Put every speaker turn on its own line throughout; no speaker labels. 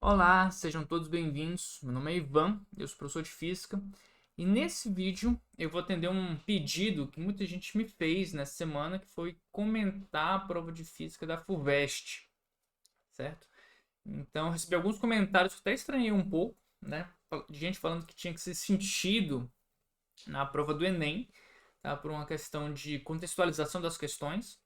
Olá, sejam todos bem-vindos. Meu nome é Ivan, eu sou professor de Física e nesse vídeo eu vou atender um pedido que muita gente me fez nessa semana, que foi comentar a prova de Física da FUVEST, certo? Então eu recebi alguns comentários que até estranhei um pouco, né? De gente falando que tinha que ser sentido na prova do Enem, tá? Por uma questão de contextualização das questões,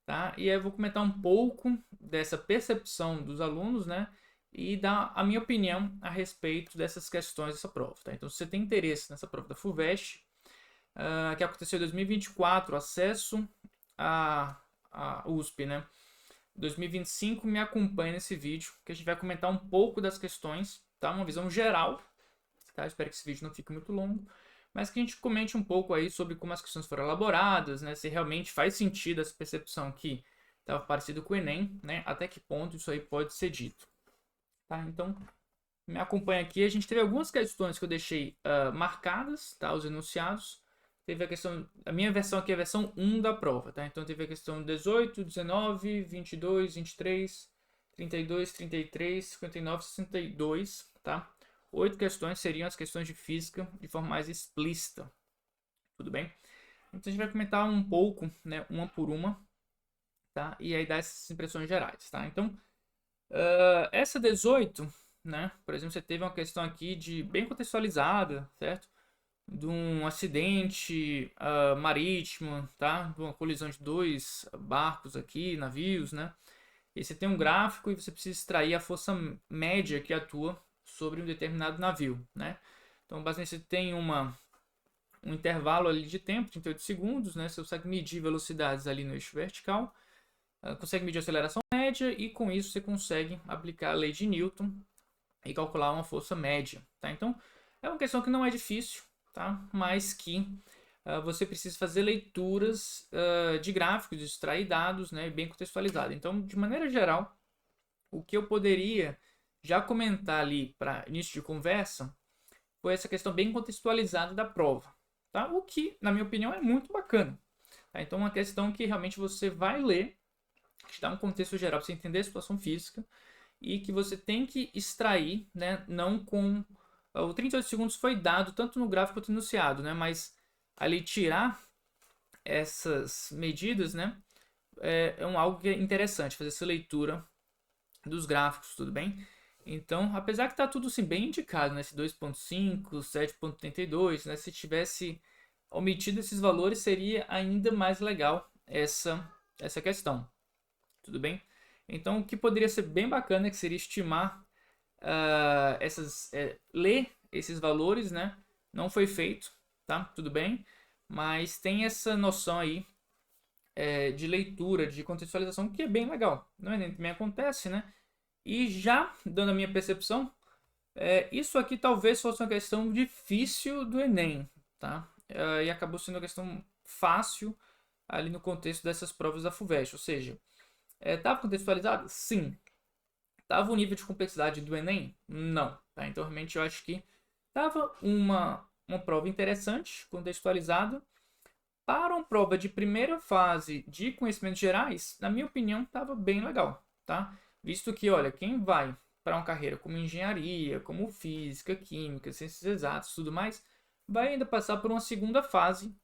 tá? E aí eu vou comentar um pouco dessa percepção dos alunos, né? E dar a minha opinião a respeito dessas questões dessa prova, tá? Então, se você tem interesse nessa prova da FUVEST, que aconteceu em 2024, acesso à USP, né? 2025, me acompanhe nesse vídeo, que a gente vai comentar um pouco das questões, tá? Uma visão geral, tá? Espero que esse vídeo não fique muito longo, mas que a gente comente um pouco aí sobre como as questões foram elaboradas, né? Se realmente faz sentido essa percepção que estava parecido com o Enem, né? Até que ponto isso aí pode ser dito, tá? Então, me acompanha aqui. A gente teve algumas questões que eu deixei marcadas, tá? Os enunciados. Teve a questão, a minha versão aqui é a versão 1 da prova, tá? Então teve a questão 18, 19, 22, 23, 32, 33, 59, 62, tá? 8 questões seriam as questões de física de forma mais explícita, tudo bem? Então a gente vai comentar um pouco, né, uma por uma, tá? E aí dar essas impressões gerais, tá? Então, essa 18, né, por exemplo, você teve uma questão aqui de bem contextualizada, certo? De um acidente marítimo, tá? De uma colisão de dois barcos aqui, navios, né? E você tem um gráfico e você precisa extrair a força média que atua sobre um determinado navio, né? Então, basicamente, você tem um intervalo ali de tempo, 38 segundos, né? Você consegue medir velocidades ali no eixo vertical, consegue medir a aceleração média e com isso você consegue aplicar a lei de Newton e calcular uma força média, tá? Então, é uma questão que não é difícil, tá? Mas que você precisa fazer leituras de gráficos, extrair dados, né, bem contextualizado. Então, de maneira geral, o que eu poderia já comentar ali para início de conversa foi essa questão bem contextualizada da prova, tá? O que, na minha opinião, é muito bacana. Tá? Então, uma questão que realmente você vai ler, que te dá um contexto geral para você entender a situação física e que você tem que extrair, né? Não com o 38 segundos foi dado tanto no gráfico quanto no enunciado, né? Mas ali tirar essas medidas, né? Algo que é interessante fazer essa leitura dos gráficos, tudo bem? Então, apesar que tá tudo assim, bem indicado, né? Esse 2.5, 7.32, né? Se tivesse omitido esses valores, seria ainda mais legal essa questão, tudo bem? Então, o que poderia ser bem bacana é que seria estimar ler esses valores, né? Não foi feito, tá? Tudo bem, mas tem essa noção aí de leitura, de contextualização que é bem legal. Não é? Também acontece, né? E já dando a minha percepção, isso aqui talvez fosse uma questão difícil do Enem, tá? E acabou sendo uma questão fácil ali no contexto dessas provas da FUVEST, ou seja, estava contextualizado? Sim. Tava o nível de complexidade do Enem? Não. Tá? Então, realmente, eu acho que tava uma prova interessante, contextualizada. Para uma prova de primeira fase de conhecimentos gerais, na minha opinião, estava bem legal. Tá? Visto que, olha, quem vai para uma carreira como engenharia, como física, química, ciências exatas e tudo mais, vai ainda passar por uma segunda fase,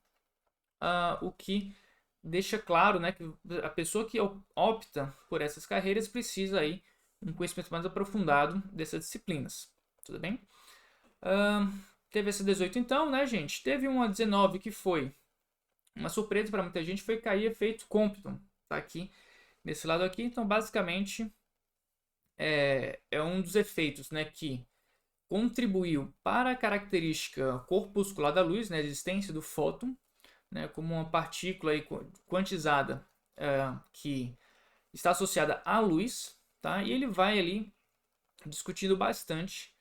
o que deixa claro, né, que a pessoa que opta por essas carreiras precisa aí um conhecimento mais aprofundado dessas disciplinas. Tudo bem? Teve essa 18 então, né, gente? Teve uma 19 que foi uma surpresa para muita gente, foi cair efeito Compton. Tá aqui, nesse lado aqui. Então, basicamente, é um dos efeitos, né, que contribuiu para a característica corpuscular da luz, né, a existência do fóton, né, como uma partícula aí quantizada que está associada à luz, tá? E ele vai ali discutindo bastante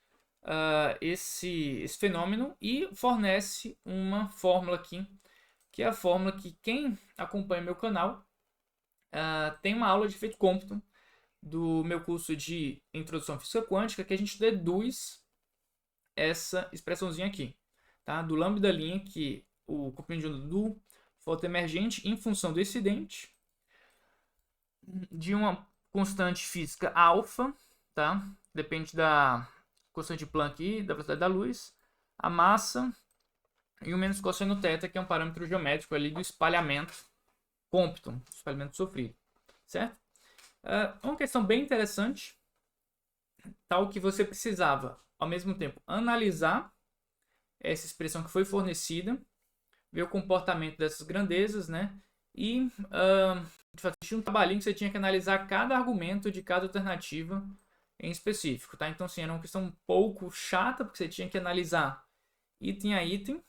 esse fenômeno e fornece uma fórmula aqui, que é a fórmula que quem acompanha meu canal tem uma aula de efeito Compton do meu curso de Introdução à Física Quântica, que a gente deduz essa expressãozinha aqui, tá? Do lambda linha, que o comprimento de onda do fóton emergente em função do incidente, de uma constante física alfa, tá? depende da constante de Planck e da velocidade da luz, a massa e o menos cosseno θ, que é um parâmetro geométrico ali do espalhamento Compton, espalhamento sofrido, certo? Uma questão bem interessante, tal que você precisava, ao mesmo tempo, analisar essa expressão que foi fornecida, ver o comportamento dessas grandezas, né? E de fato, tinha um trabalhinho que você tinha que analisar cada argumento de cada alternativa em específico, tá? Então, assim, era uma questão um pouco chata, porque você tinha que analisar item a item.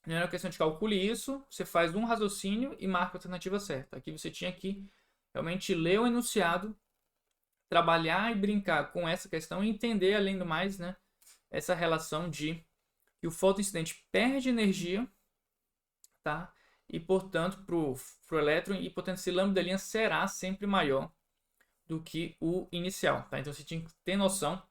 Não era uma questão de calcule isso, você faz um raciocínio e marca a alternativa certa. Aqui você tinha que realmente ler o enunciado, trabalhar e brincar com essa questão e entender, além do mais, né, essa relação de que o fotoincidente perde energia, tá? E, portanto, para o elétron, e, portanto, esse lambda' será sempre maior do que o inicial, tá? Então, você tinha que ter noção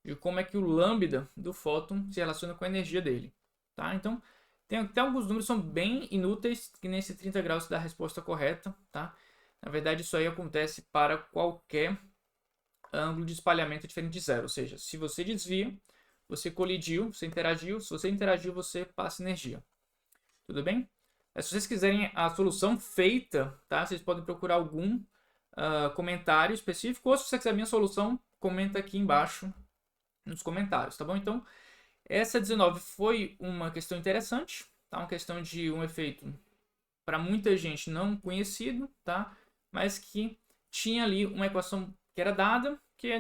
de como é que o lambda do fóton se relaciona com a energia dele, tá? Então, tem até alguns números que são bem inúteis, que nesse 30 graus dá a resposta correta, tá? Na verdade, isso aí acontece para qualquer ângulo de espalhamento diferente de zero, ou seja, se você desvia, você colidiu, você interagiu, se você interagiu, você passa energia. Tudo bem? Se vocês quiserem a solução feita, tá? Vocês podem procurar algum comentário específico, ou se você quiser a minha solução, comenta aqui embaixo nos comentários, tá bom? Então, essa 19 foi uma questão interessante, tá? Uma questão de um efeito para muita gente não conhecido, tá? Mas que tinha ali uma equação que era dada, que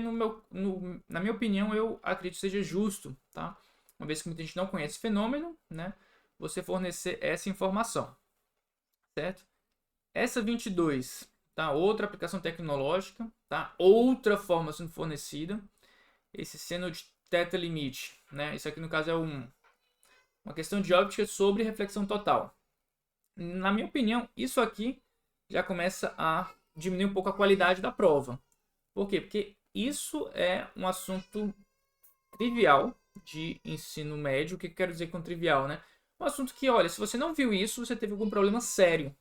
na minha opinião eu acredito seja justo, tá? Uma vez que muita gente não conhece o fenômeno, né? Você fornecer essa informação, certo? Essa 22, tá? Outra aplicação tecnológica, tá? Outra forma sendo fornecida. Esse seno de θ limite, né? Isso aqui no caso é uma questão de óptica sobre reflexão total. Na minha opinião, isso aqui já começa a diminuir um pouco a qualidade da prova. Por quê? Porque isso é um assunto trivial de ensino médio. O que eu quero dizer com trivial, né? Um assunto que, olha, se você não viu isso, você teve algum problema sério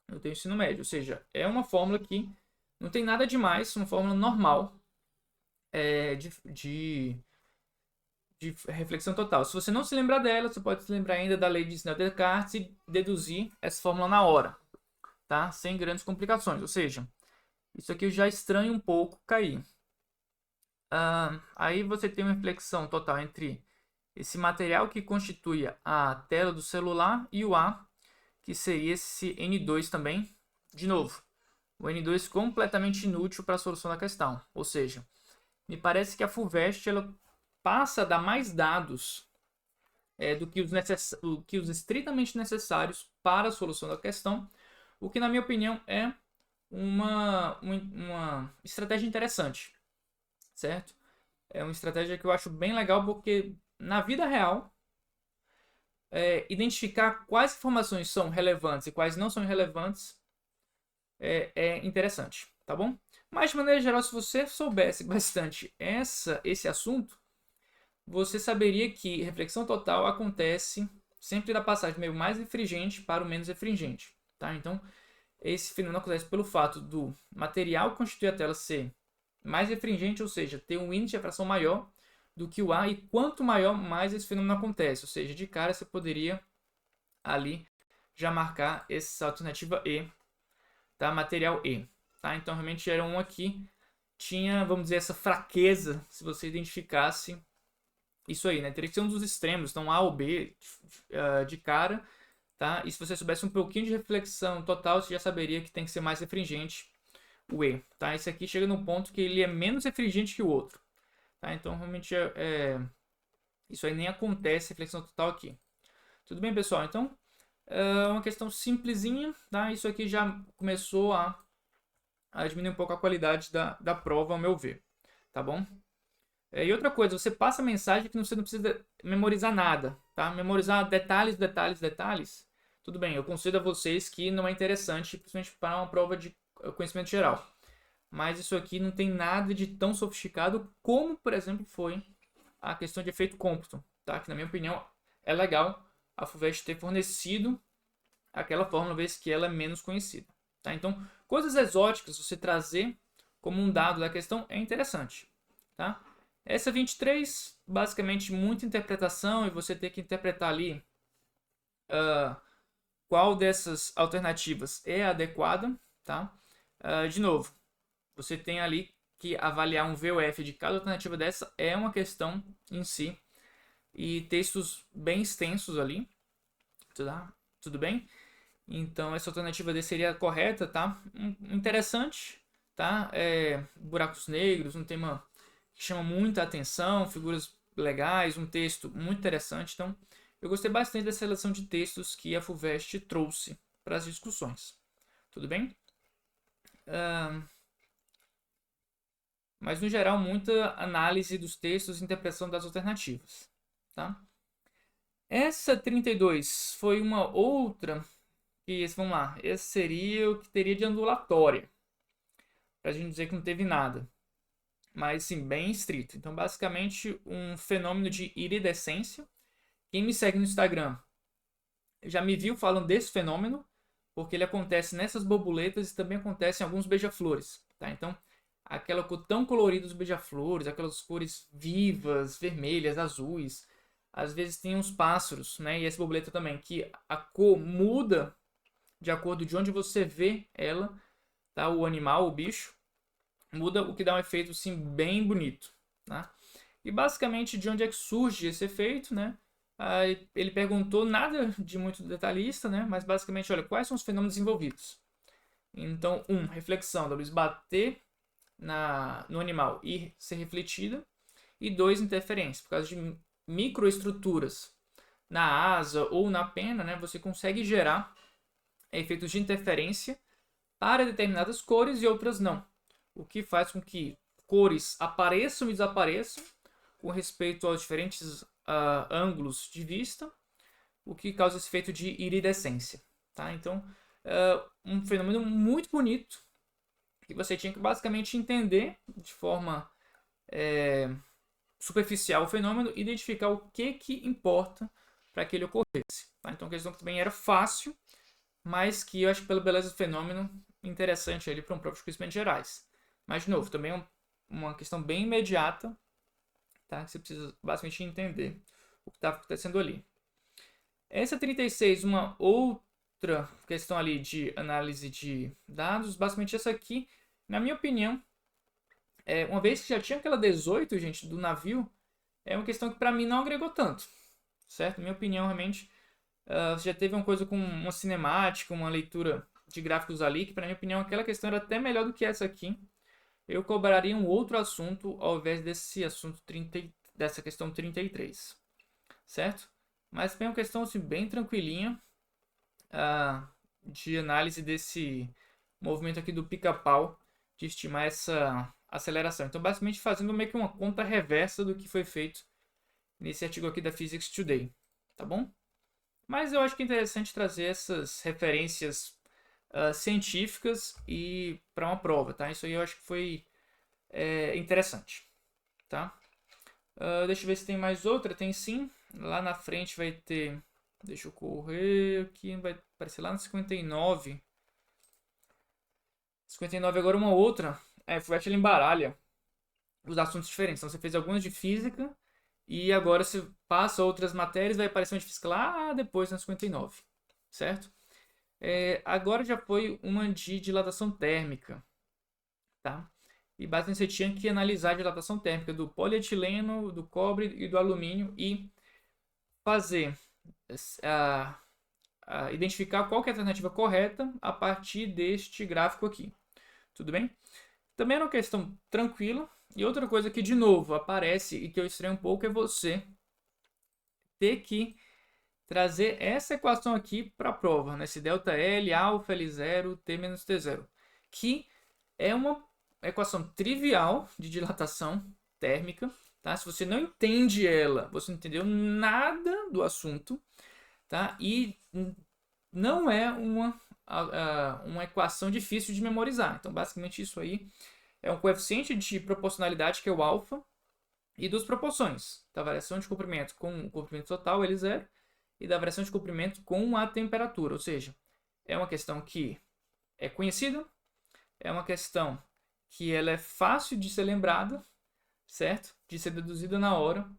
no teu ensino médio. Ou seja, é uma fórmula que não tem nada demais, uma fórmula normal de reflexão total. Se você não se lembrar dela, você pode se lembrar ainda da lei de Snell-Descartes e deduzir essa fórmula na hora, tá? Sem grandes complicações. Ou seja, isso aqui eu já estranho um pouco cair. Aí você tem uma reflexão total entre esse material que constitui a tela do celular e o A, que seria esse N2 também. De novo, o N2 completamente inútil para a solução da questão. Ou seja, me parece que a FUVEST ela passa a dar mais dados do que os estritamente necessários para a solução da questão, o que, na minha opinião, é uma estratégia interessante, certo? É uma estratégia que eu acho bem legal porque, na vida real, identificar quais informações são relevantes e quais não são relevantes é interessante, tá bom? Mas, de maneira geral, se você soubesse bastante esse assunto, você saberia que reflexão total acontece sempre da passagem do meio mais refringente para o menos refringente, tá? Então, esse fenômeno acontece pelo fato do material que constitui a tela ser mais refringente, ou seja, ter um índice de refração maior do que o A, e quanto maior, mais esse fenômeno acontece. Ou seja, de cara você poderia ali já marcar essa alternativa E, tá? Material E, tá? Então, realmente era um aqui, tinha, vamos dizer, essa fraqueza, se você identificasse isso aí, né? Teria que ser um dos extremos, então A ou B de cara, tá? E se você soubesse um pouquinho de reflexão total, você já saberia que tem que ser mais refringente o E, tá? Esse aqui chega num ponto que ele é menos refringente que o outro, tá? Então, realmente, isso aí nem acontece, reflexão total aqui. Tudo bem, pessoal? Então, é uma questão simplesinha, tá? Isso aqui já começou a diminuir um pouco a qualidade da prova, ao meu ver, tá bom? E outra coisa, você passa a mensagem que você não precisa memorizar nada, tá? Memorizar detalhes, detalhes, detalhes. Tudo bem, eu concedo a vocês que não é interessante, principalmente para uma prova de conhecimento geral. Mas isso aqui não tem nada de tão sofisticado como, por exemplo, foi a questão de efeito Compton, tá? Que, na minha opinião, é legal a FUVEST ter fornecido aquela fórmula, vez que ela é menos conhecida, tá? Então, coisas exóticas, você trazer como um dado da questão é interessante. tá? Essa 23, basicamente, muita interpretação e você tem que interpretar ali qual dessas alternativas é adequada, tá? De novo, você tem ali que avaliar um VOF de cada alternativa dessa é uma questão em si e textos bem extensos ali, tá? Tudo bem? Então essa alternativa D seria a correta, tá? Interessante, tá? Buracos negros, um tema que chama muita atenção, figuras legais, um texto muito interessante. Então eu gostei bastante da seleção de textos que a FUVEST trouxe para as discussões. Tudo bem? Mas no geral, muita análise dos textos e interpretação das alternativas, tá? Essa 32 foi uma outra que, vamos lá, esse seria o que teria de ondulatória, para a gente dizer que não teve nada, mas sim, bem estrito. Então, basicamente, um fenômeno de iridescência. Quem me segue no Instagram já me viu falando desse fenômeno, porque ele acontece nessas borboletas e também acontece em alguns beija-flores, tá? Então, aquela cor tão colorida dos beija-flores, aquelas cores vivas, vermelhas, azuis. Às vezes tem uns pássaros, né? E essa borboleta também, que a cor muda de acordo de onde você vê ela, tá? O animal, o bicho, muda, o que dá um efeito assim bem bonito, tá? E basicamente de onde é que surge esse efeito, né? Aí ele perguntou nada de muito detalhista, né? Mas basicamente, olha, quais são os fenômenos envolvidos? Então, reflexão da luz bater no animal e ser refletida. E 2, interferência. Por causa de microestruturas na asa ou na pena, né, você consegue gerar efeitos de interferência para determinadas cores e outras não. O que faz com que cores apareçam e desapareçam com respeito aos diferentes ângulos de vista, o que causa esse efeito de iridescência. Tá? Então, um fenômeno muito bonito que você tinha que basicamente entender de forma superficial o fenômeno, identificar o que importa para que ele ocorresse. Tá? Então a questão também era fácil, mas que eu acho que pela beleza do fenômeno interessante ali para um prova de conhecimentos gerais. Mas de novo, também é uma questão bem imediata, tá? Que você precisa basicamente entender o que está acontecendo ali. Essa 36, uma outra questão ali de análise de dados, basicamente essa aqui, na minha opinião, uma vez que já tinha aquela 18, gente, do navio, é uma questão que para mim não agregou tanto, certo? Minha opinião, realmente, você já teve uma coisa com uma cinemática, uma leitura de gráficos ali, que para minha opinião aquela questão era até melhor do que essa aqui. Eu cobraria um outro assunto ao invés desse assunto dessa questão 33, certo? Mas tem uma questão assim, bem tranquilinha de análise desse movimento aqui do pica-pau, de estimar essa aceleração. Então, basicamente, fazendo meio que uma conta reversa do que foi feito nesse artigo aqui da Physics Today, tá bom? Mas eu acho que é interessante trazer essas referências científicas e para uma prova, tá? Isso aí eu acho que foi interessante, tá? Deixa eu ver se tem mais outra. Tem sim. Lá na frente vai ter... Deixa eu correr aqui. Vai aparecer lá no 59. 59 agora uma outra. Foi ela embaralha os assuntos diferentes. Então você fez algumas de física e agora você passa outras matérias, vai aparecer uma de física lá depois na 59, certo? Agora já foi uma de dilatação térmica, tá? E basicamente você tinha que analisar a dilatação térmica do polietileno, do cobre e do alumínio e fazer identificar qual que é a alternativa correta a partir deste gráfico aqui. Tudo bem? Também é uma questão tranquila. E outra coisa que, de novo, aparece e que eu estranho um pouco é você ter que trazer essa equação aqui para a prova, né? Esse ΔL, alfa, L0, T menos T0, que é uma equação trivial de dilatação térmica, tá? Se você não entende ela, você não entendeu nada do assunto, tá? E não é uma equação difícil de memorizar. Então, basicamente, isso aí é um coeficiente de proporcionalidade, que é o alfa, e duas proporções, da variação de comprimento com o comprimento total, L0, e da variação de comprimento com a temperatura. Ou seja, é uma questão que é conhecida, é uma questão que ela é fácil de ser lembrada, certo? De ser deduzida na hora.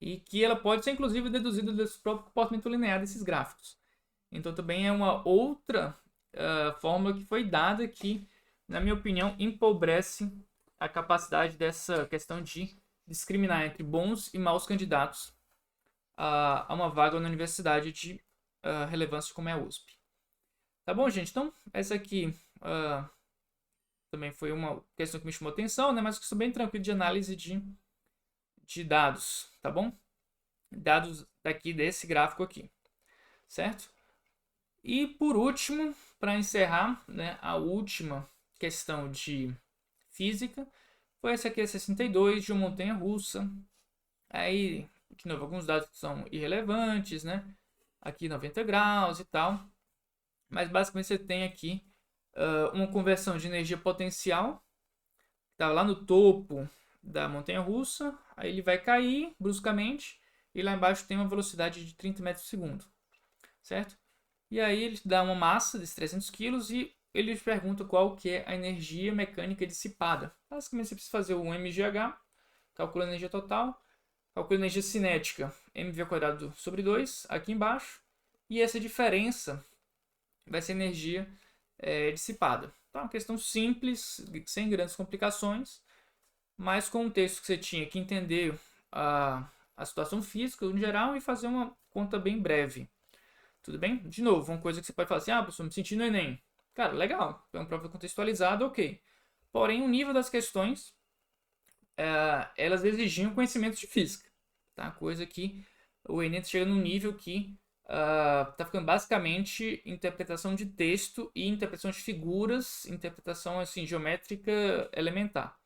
E que ela pode ser, inclusive, deduzida do próprio comportamento linear desses gráficos. Então, também é uma outra fórmula que foi dada que, na minha opinião, empobrece a capacidade dessa questão de discriminar entre bons e maus candidatos a uma vaga na universidade de relevância como é a USP. Tá bom, gente? Então, essa aqui também foi uma questão que me chamou atenção, né? Mas que sou bem tranquilo de análise de dados, tá bom? Dados daqui desse gráfico aqui, certo? E por último, para encerrar, né, a última questão de física foi essa aqui, a 62, de uma montanha-russa. Aí, de novo, alguns dados que são irrelevantes, né? Aqui 90 graus e tal. Mas basicamente você tem aqui uma conversão de energia potencial. Está lá no topo da montanha-russa. Aí ele vai cair bruscamente. E lá embaixo tem uma velocidade de 30 metros por segundo. Certo? E aí ele dá uma massa de 300 kg e ele pergunta qual que é a energia mecânica dissipada. Basicamente você precisa fazer o MGH, calcula a energia total, calcula a energia cinética, mv² sobre 2, aqui embaixo. E essa diferença vai ser energia dissipada. Então é uma questão simples, sem grandes complicações, mas com um texto que você tinha que entender a situação física no geral e fazer uma conta bem breve. Tudo bem? De novo, uma coisa que você pode falar assim, professor, me senti no Enem. Cara, legal, é uma prova contextualizada, ok. Porém, o nível das questões, elas exigiam conhecimento de física. Tá? Coisa que o Enem chega num nível que está ficando basicamente interpretação de texto e interpretação de figuras, interpretação assim, geométrica elementar.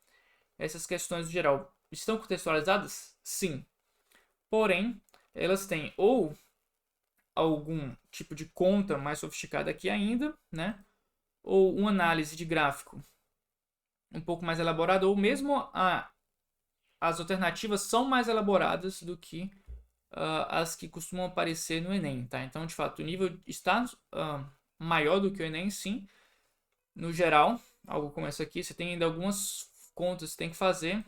Essas questões, em geral, estão contextualizadas? Sim. Porém, elas têm ou algum tipo de conta mais sofisticada aqui ainda, né? Ou uma análise de gráfico um pouco mais elaborada, ou mesmo as alternativas são mais elaboradas do que as que costumam aparecer no Enem, tá? Então, de fato, o nível está maior do que o Enem, sim. No geral, algo como essa aqui, você tem ainda algumas contas que você tem que fazer,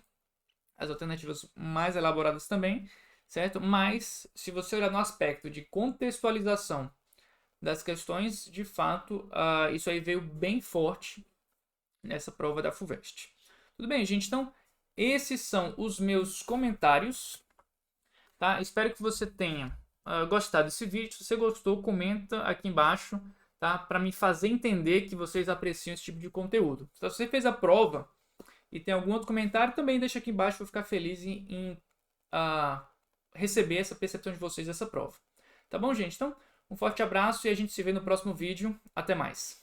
as alternativas mais elaboradas também, certo? Mas, se você olhar no aspecto de contextualização das questões, de fato, isso aí veio bem forte nessa prova da FUVEST. Tudo bem, gente? Então, esses são os meus comentários. Tá? Espero que você tenha gostado desse vídeo. Se você gostou, comenta aqui embaixo, tá? Para me fazer entender que vocês apreciam esse tipo de conteúdo. Se você fez a prova e tem algum outro comentário, também deixa aqui embaixo. Vou ficar feliz em receber essa percepção de vocês dessa prova. Tá bom, gente? Então, um forte abraço e a gente se vê no próximo vídeo. Até mais!